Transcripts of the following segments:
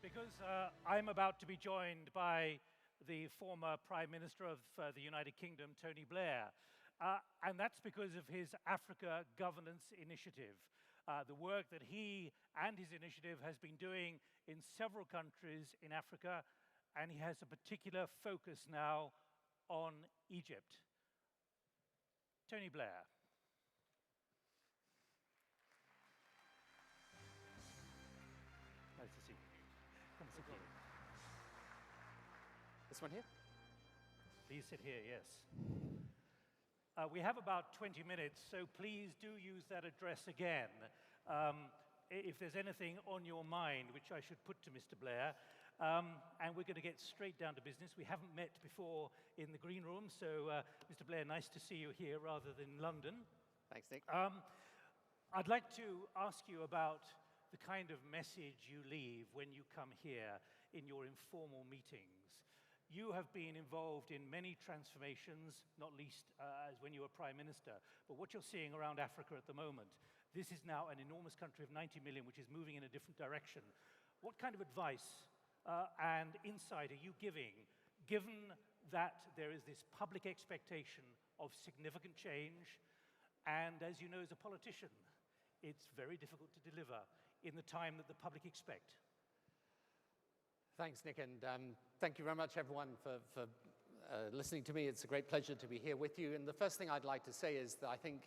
Because I'm about to be joined by the former Prime Minister of the United Kingdom, Tony Blair. And that's because of his Africa Governance Initiative, the work that he and his initiative has been doing in several countries in Africa, and he has a particular focus now on Egypt. Tony Blair. Nice to see you. Come sit here. This one here? Please sit here, yes. We have about 20 minutes, so please do use that address again. If there's anything on your mind which I should put to Mr. Blair, and we're going to get straight down to business. We haven't met before in the green room, so Mr. Blair, nice to see you here rather than London. Thanks, Nick. I'd like to ask you about the kind of message you leave when you come here in your informal meetings. You have been involved in many transformations, not least as when you were Prime Minister, but what you're seeing around Africa at the moment, this is now an enormous country of 90 million, which is moving in a different direction. What kind of advice and insight are you giving, given that there is this public expectation of significant change, and as you know as a politician, it's very difficult to deliver in the time that the public expect? Thanks, Nick, and thank you very much, everyone, for listening to me. It's a great pleasure to be here with you. And the first thing I'd like to say is that I think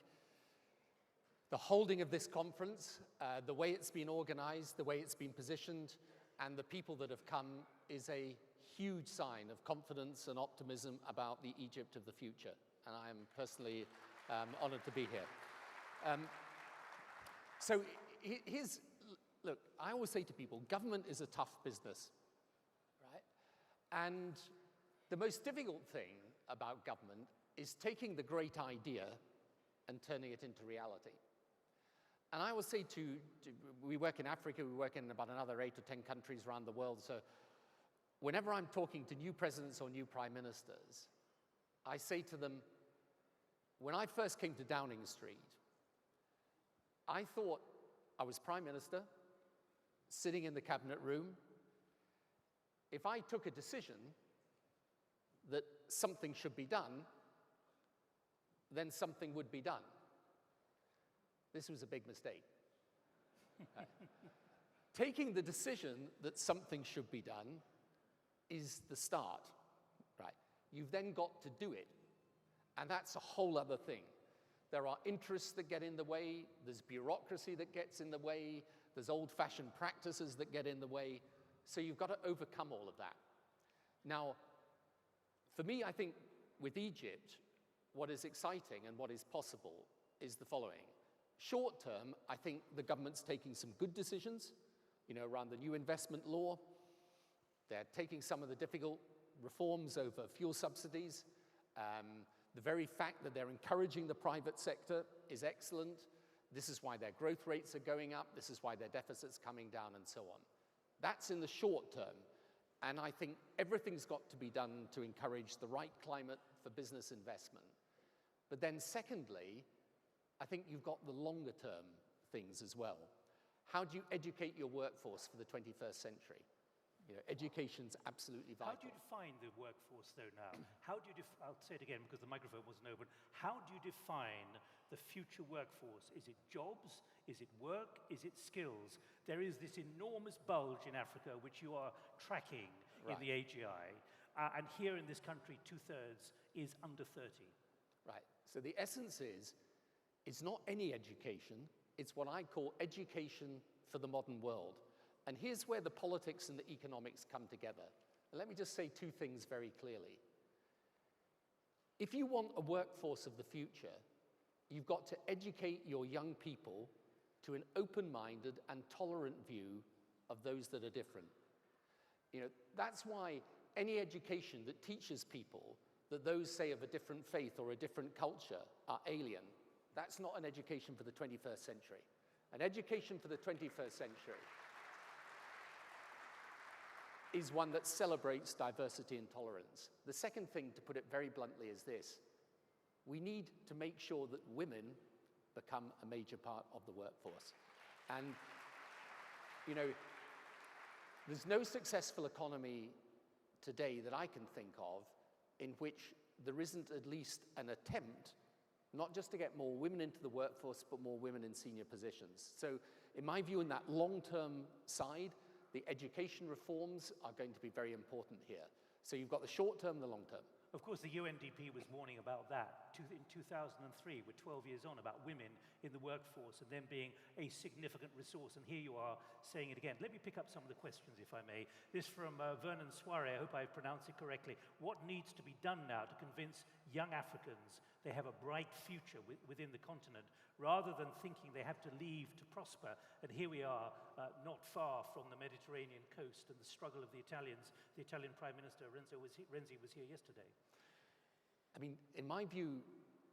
the holding of this conference, the way it's been organized, the way it's been positioned, and the people that have come is a huge sign of confidence and optimism about the Egypt of the future. And I am personally honored to be here. So look, I always say to people, government is a tough business, right? And the most difficult thing about government is taking the great idea and turning it into reality. And I always say we work in Africa, we work in about another 8 or 10 countries around the world, so whenever I'm talking to new presidents or new prime ministers, I say to them, when I first came to Downing Street, I thought I was Prime Minister, sitting in the cabinet room. If I took a decision that something should be done, then something would be done. This was a big mistake. Taking the decision that something should be done is the start, right? You've then got to do it, and that's a whole other thing. There are interests that get in the way, there's bureaucracy that gets in the way, there's old-fashioned practices that get in the way, so you've got to overcome all of that. Now, for me, I think with Egypt, what is exciting and what is possible is the following. Short term, I think the government's taking some good decisions, around the new investment law. They're taking some of the difficult reforms over fuel subsidies. The very fact that they're encouraging the private sector is excellent. This is why their growth rates are going up. This is why their deficit's coming down, and so on. That's in the short term. And I think everything's got to be done to encourage the right climate for business investment. But then secondly, I think you've got the longer term things as well. How do you educate your workforce for the 21st century? Education's absolutely vital. How do you define the workforce, though, now? How do you I'll say it again because the microphone wasn't open. How do you define the future workforce? Is it jobs? Is it work? Is it skills? There is this enormous bulge in Africa, which you are tracking in the AGI. And here in this country, 2/3 is under 30. Right. So the essence is, it's not any education. It's what I call education for the modern world. And here's where the politics and the economics come together. And let me just say two things very clearly. If you want a workforce of the future, you've got to educate your young people to an open-minded and tolerant view of those that are different. That's why any education that teaches people that those, say, of a different faith or a different culture are alien, that's not an education for the 21st century. An education for the 21st century is one that celebrates diversity and tolerance. The second thing, to put it very bluntly, is this. We need to make sure that women become a major part of the workforce. And, There's no successful economy today that I can think of in which there isn't at least an attempt not just to get more women into the workforce, but more women in senior positions. So in my view, in that long-term side, the education reforms are going to be very important here. So you've got the short term and the long term. Of course, the UNDP was warning about that in 2003, we're 12 years on, about women in the workforce and them being a significant resource. And here you are saying it again. Let me pick up some of the questions, if I may. This from Vernon Soiree, I hope I pronounced it correctly. What needs to be done now to convince young Africans they have a bright future within the continent, rather than thinking they have to leave to prosper? And here we are, not far from the Mediterranean coast and the struggle of the Italians. The Italian Prime Minister, Renzi, was here yesterday. I mean, in my view,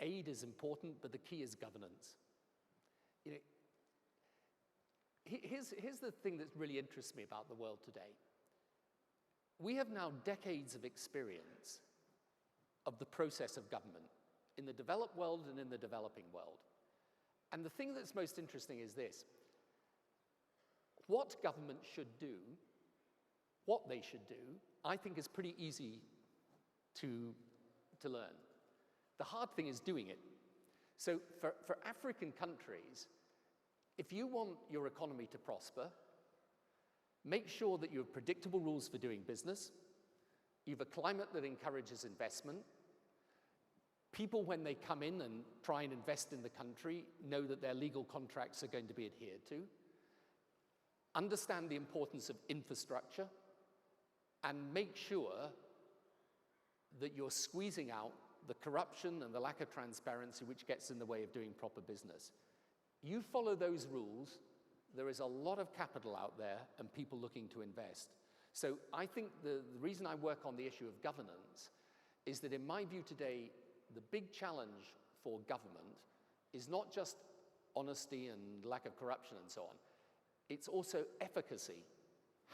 aid is important, but the key is governance. You know, here's the thing that really interests me about the world today. We have now decades of experience of the process of government in the developed world and in the developing world. And the thing that's most interesting is this. What government should do, what they should do, I think is pretty easy to learn. The hard thing is doing it. So for African countries, if you want your economy to prosper, make sure that you have predictable rules for doing business, you have a climate that encourages investment, people, when they come in and try and invest in the country, know that their legal contracts are going to be adhered to, understand the importance of infrastructure, and make sure that you're squeezing out the corruption and the lack of transparency which gets in the way of doing proper business. You follow those rules, there is a lot of capital out there and people looking to invest. So I think the reason I work on the issue of governance is that in my view today, the big challenge for government is not just honesty and lack of corruption and so on. It's also efficacy.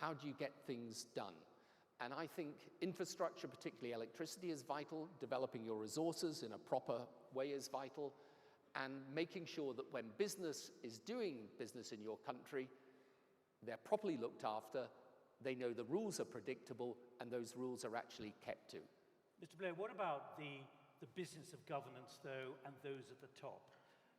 How do you get things done? And I think infrastructure, particularly electricity, is vital. Developing your resources in a proper way is vital. And making sure that when business is doing business in your country, they're properly looked after, they know the rules are predictable, and those rules are actually kept to. Mr. Blair, what about the business of governance, though, and those at the top?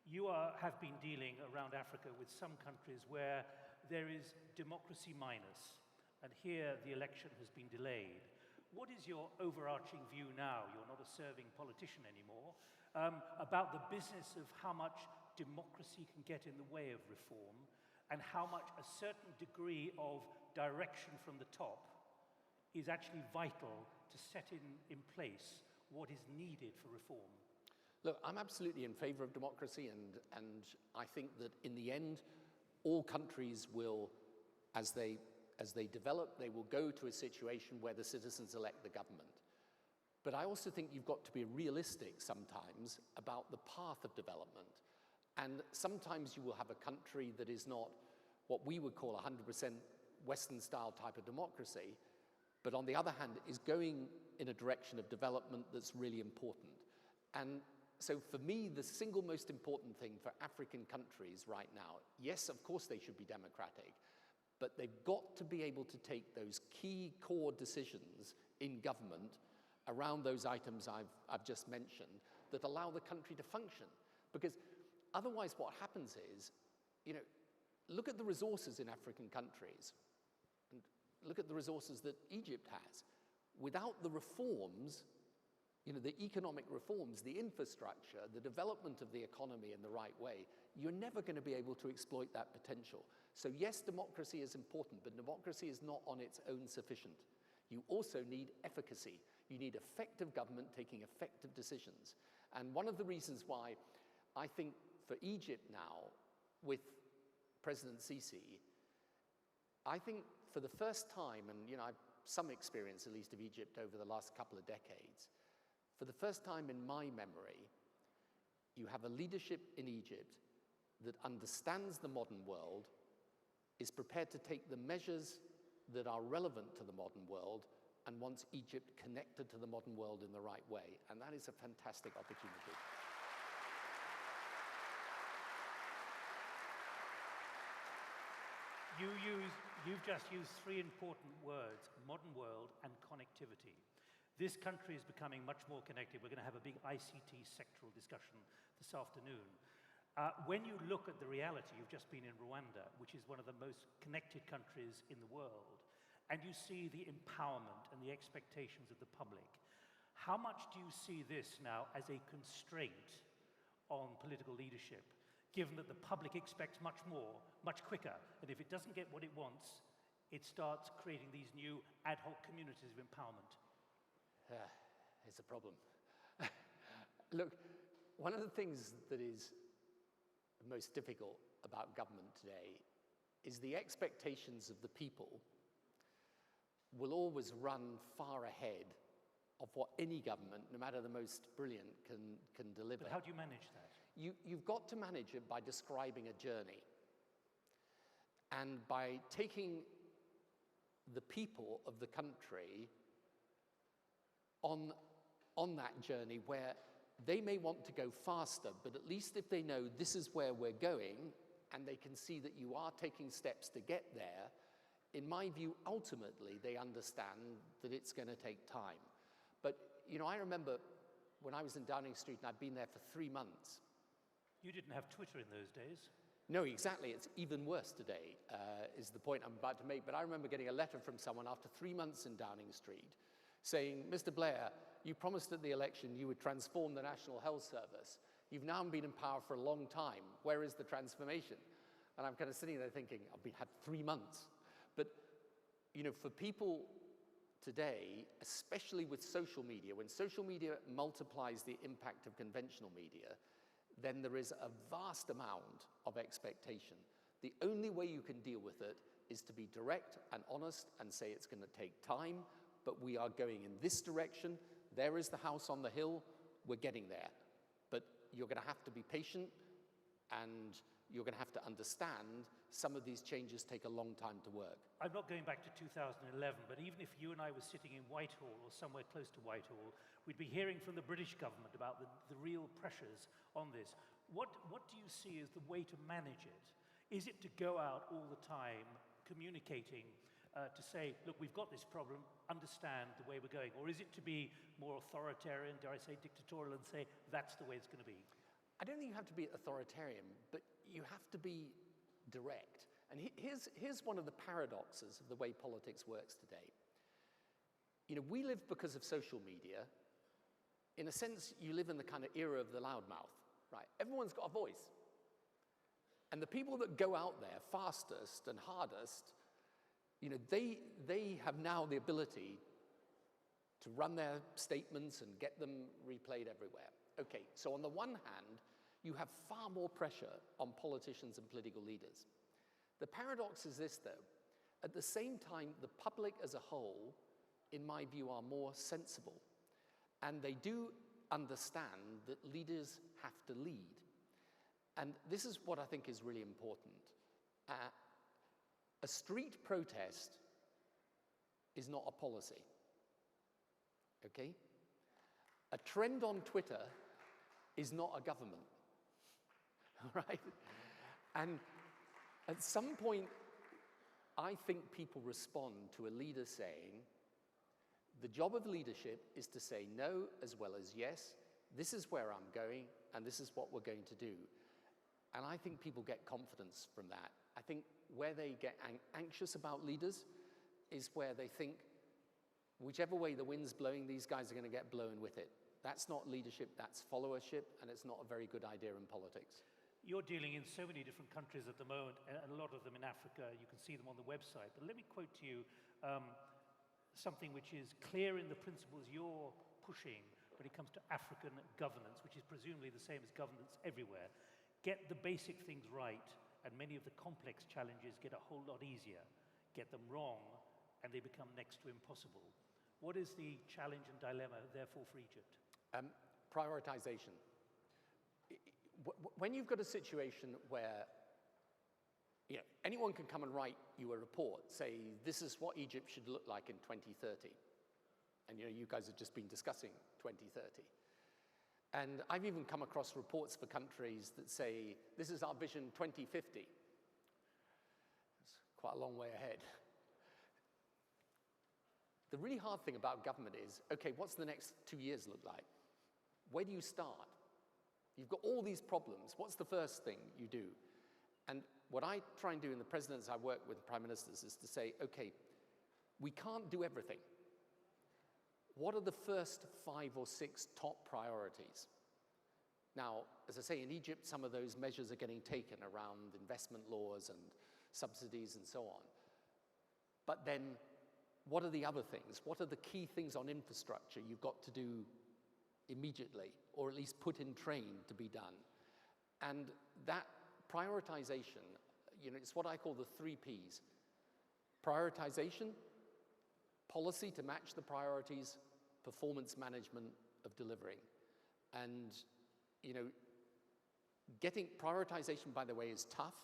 You have been dealing around Africa with some countries where there is democracy minus, and here the election has been delayed. What is your overarching view now? You're not a serving politician anymore, about the business of how much democracy can get in the way of reform, and how much a certain degree of direction from the top is actually vital to set in place what is needed for reform? Look, I'm absolutely in favor of democracy, and I think that in the end, all countries will, as they develop, they will go to a situation where the citizens elect the government. But I also think you've got to be realistic sometimes about the path of development. And sometimes you will have a country that is not what we would call 100% Western-style type of democracy, but on the other hand is going in a direction of development that's really important. And so for me, the single most important thing for African countries right now, yes, of course they should be democratic, but they've got to be able to take those key core decisions in government around those items I've just mentioned that allow the country to function. Because otherwise what happens is, you know, look at the resources in African countries, and look at the resources that Egypt has. Without the reforms, you know, the economic reforms, the infrastructure, the development of the economy in the right way, you're never going to be able to exploit that potential. So yes, democracy is important, but democracy is not on its own sufficient. You also need efficacy. You need effective government taking effective decisions. And one of the reasons why I think for Egypt now, with President Sisi, I think for the first time, and you know, I've some experience at least of Egypt over the last couple of decades, for the first time in my memory, you have a leadership in Egypt that understands the modern world, is prepared to take the measures that are relevant to the modern world, and wants Egypt connected to the modern world in the right way. And that is a fantastic opportunity. You've just used three important words, modern world and connectivity. This country is becoming much more connected. We're going to have a big ICT sectoral discussion this afternoon. When you look at the reality, you've just been in Rwanda, which is one of the most connected countries in the world, and you see the empowerment and the expectations of the public. How much do you see this now as a constraint on political leadership, given that the public expects much more, much quicker, and if it doesn't get what it wants, it starts creating these new ad hoc communities of empowerment? It's a problem. Look, one of the things that is most difficult about government today is the expectations of the people will always run far ahead of what any government, no matter the most brilliant, can deliver. But how do you manage that? You've got to manage it by describing a journey and by taking the people of the country on that journey where they may want to go faster, but at least if they know this is where we're going and they can see that you are taking steps to get there, in my view, ultimately, they understand that it's going to take time. But, you know, I remember when I was in Downing Street and I'd been there for 3 months. You didn't have Twitter in those days. No, exactly. It's even worse today, is the point I'm about to make. But I remember getting a letter from someone after 3 months in Downing Street saying, Mr. Blair, you promised at the election you would transform the National Health Service. You've now been in power for a long time. Where is the transformation? And I'm kind of sitting there thinking, had 3 months. But, you know, for people today, especially with social media, when social media multiplies the impact of conventional media, then there is a vast amount of expectation. The only way you can deal with it is to be direct and honest and say it's going to take time, but we are going in this direction. There is the house on the hill. We're getting there. But you're going to have to be patient, and you're going to have to understand some of these changes take a long time to work. I'm not going back to 2011, but even if you and I were sitting in Whitehall or somewhere close to Whitehall, we'd be hearing from the British government about the real pressures on this. What do you see as the way to manage it? Is it to go out all the time communicating to say, look, we've got this problem, understand the way we're going? Or is it to be more authoritarian, dare I say dictatorial, and say, that's the way it's going to be? I don't think you have to be authoritarian, but you have to be direct. And here's one of the paradoxes of the way politics works today. You know, we live because of social media. In a sense, you live in the kind of era of the loudmouth, right? Everyone's got a voice. And the people that go out there fastest and hardest, you know, they have now the ability to run their statements and get them replayed everywhere. Okay, so on the one hand, you have far more pressure on politicians and political leaders. The paradox is this, though. At the same time, the public as a whole, in my view, are more sensible. And they do understand that leaders have to lead. And this is what I think is really important. A street protest is not a policy, okay? A trend on Twitter is not a government, right? And at some point, I think people respond to a leader saying, the job of leadership is to say no as well as yes, this is where I'm going, and this is what we're going to do. And I think people get confidence from that. I think where they get anxious about leaders is where they think, whichever way the wind's blowing, these guys are going to get blown with it. That's not leadership, that's followership, and it's not a very good idea in politics. You're dealing in so many different countries at the moment, and a lot of them in Africa. You can see them on the website. But let me quote to you something which is clear in the principles you're pushing when it comes to African governance, which is presumably the same as governance everywhere. Get the basic things right, and many of the complex challenges get a whole lot easier. Get them wrong, and they become next to impossible. What is the challenge and dilemma, therefore, for Egypt? Prioritization. When you've got a situation where anyone can come and write you a report, say, this is what Egypt should look like in 2030. And you guys have just been discussing 2030. And I've even come across reports for countries that say, this is our vision 2050. It's quite a long way ahead. The really hard thing about government is, okay, what's the next 2 years look like? Where do you start? You've got all these problems. What's the first thing you do? And what I try and do in the presidents I work with, prime ministers, is to say, okay, we can't do everything. What are the first 5 or 6 top priorities? Now, as I say, in Egypt, some of those measures are getting taken around investment laws and subsidies and so on. But then, what are the other things? What are the key things on infrastructure you've got to do immediately, or at least put in train to be done? And that prioritization, it's what I call the 3 Ps. Prioritization, policy to match the priorities, performance management of delivering. And, getting prioritization, by the way, is tough.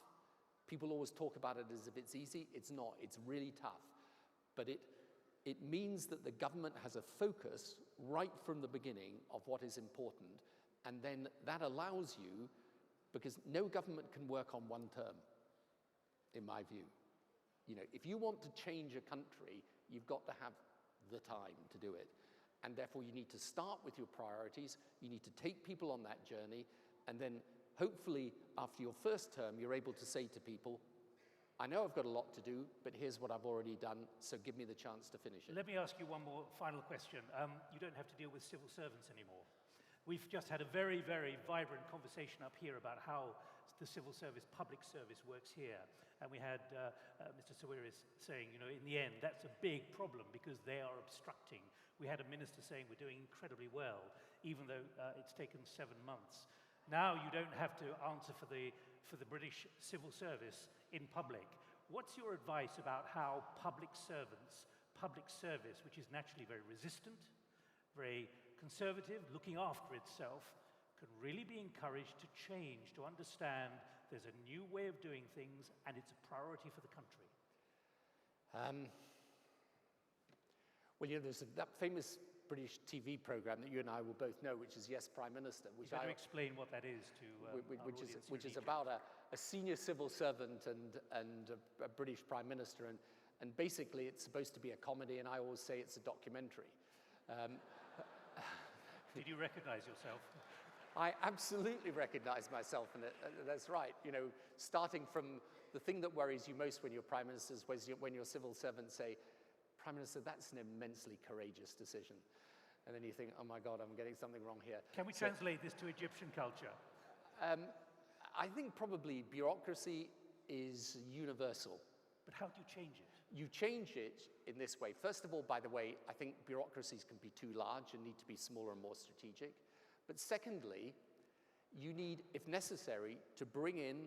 People always talk about it as if it's easy. It's not. It's really tough. But it means that the government has a focus right from the beginning of what is important. And then that allows you, because no government can work on one term, in my view. If you want to change a country, you've got to have the time to do it. And therefore, you need to start with your priorities. You need to take people on that journey. And then, hopefully, after your first term, you're able to say to people, I know I've got a lot to do, but here's what I've already done, so give me the chance to finish it. Let me ask you one more final question. You don't have to deal with civil servants anymore. We've just had a very, very vibrant conversation up here about how the civil service, public service works here. And we had Mr. Sawiris saying, in the end, that's a big problem because they are obstructing. We had a minister saying we're doing incredibly well, even though it's taken 7 months. Now you don't have to answer for the British civil service in public. What's your advice about how public service, which is naturally very resistant, very conservative, looking after itself, can really be encouraged to change, to understand there's a new way of doing things and it's a priority for the country? Well, there's that famous British TV program that you and I will both know, which is Yes, Prime Minister. You've got to explain what that is to which is about a senior civil servant and a British Prime Minister. And basically, it's supposed to be a comedy, and I always say it's a documentary. Did you recognize yourself? I absolutely recognize myself in it. That's right. Starting from the thing that worries you most when you're Prime Minister is when your civil servants say, Prime Minister, that's an immensely courageous decision. And then you think, oh my God, I'm getting something wrong here. Can we translate this to Egyptian culture? I think probably bureaucracy is universal. But how do you change it? You change it in this way. First of all, by the way, I think bureaucracies can be too large and need to be smaller and more strategic. But secondly, you need, if necessary, to bring in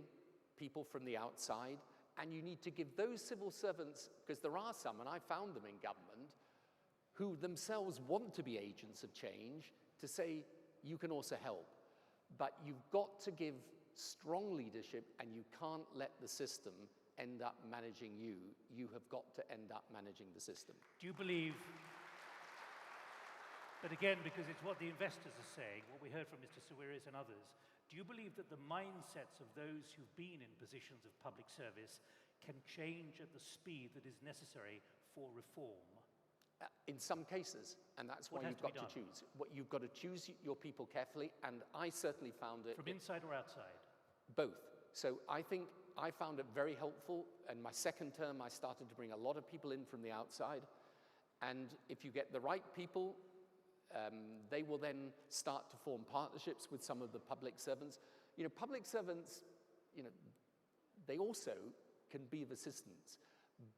people from the outside, and you need to give those civil servants, because there are some, and I found them in government, who themselves want to be agents of change, to say, you can also help. But you've got to give strong leadership, and you can't let the system end up managing you. You have got to end up managing the system. Do you believe, but again, because it's what the investors are saying, what we heard from Mr. Sawiris and others, do you believe that the mindsets of those who've been in positions of public service can change at the speed that is necessary for reform? In some cases, and that's why you've got to choose. You've got to choose your people carefully, and I certainly found it... From inside or outside? Both. So I think I found it very helpful. In my second term, I started to bring a lot of people in from the outside. And if you get the right people, they will then start to form partnerships with some of the public servants. Public servants, they also can be of assistance,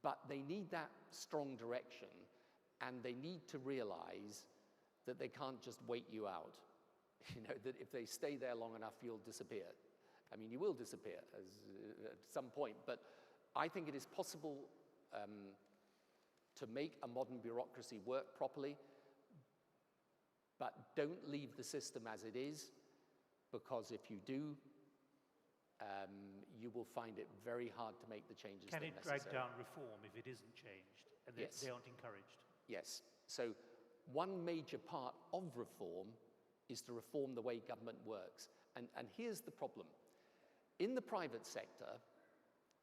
but they need that strong direction, and they need to realize that they can't just wait you out. That if they stay there long enough, you'll disappear. I mean, you will disappear at some point, but I think it is possible to make a modern bureaucracy work properly, but don't leave the system as it is, because if you do, you will find it very hard to make the changes that are necessary. Can it drag down reform if it isn't changed and Yes. they aren't encouraged? Yes. So one major part of reform is to reform the way government works. And here's the problem. In the private sector,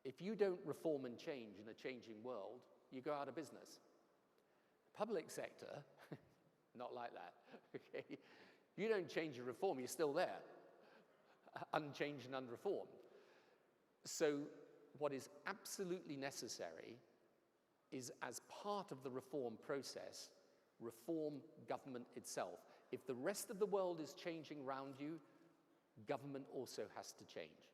If you don't reform and change in a changing world, you go out of business. Public sector, not like that, okay? You don't change and reform, you're still there, unchanged and unreformed. So what is absolutely necessary is, as part of the reform process, reform government itself. If the rest of the world is changing around you, government also has to change.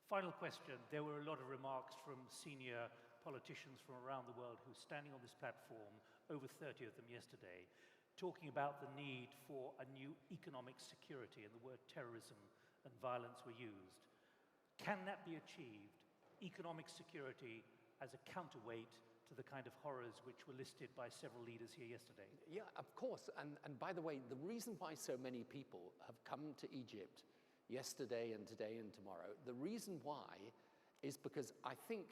Final question. There were a lot of remarks from senior politicians from around the world who were standing on this platform, over 30 of them yesterday, talking about the need for a new economic security, and the word terrorism and violence were used. Can that be achieved, economic security as a counterweight to the kind of horrors which were listed by several leaders here yesterday? Yeah, of course. And by the way, the reason why so many people have come to Egypt yesterday and today and tomorrow, the reason why is because I think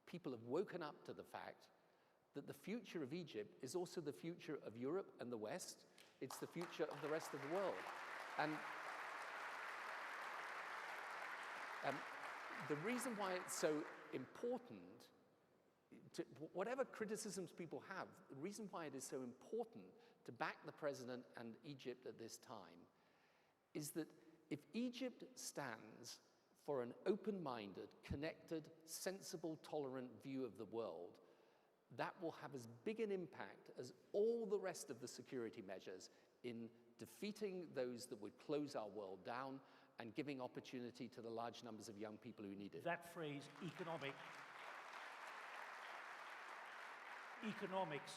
people have woken up to the fact that the future of Egypt is also the future of Europe and the West. It's the future of the rest of the world. And the reason why it's so important, whatever criticisms people have, the reason why it is so important to back the president and Egypt at this time is that if Egypt stands for an open-minded, connected, sensible, tolerant view of the world, that will have as big an impact as all the rest of the security measures in defeating those that would close our world down and giving opportunity to the large numbers of young people who need it. That phrase, economic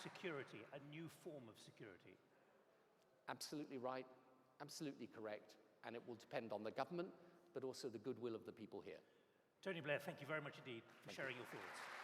security, a new form of security. Absolutely right, absolutely correct, and it will depend on the government, but also the goodwill of the people here. Tony Blair, thank you very much indeed for sharing your thoughts.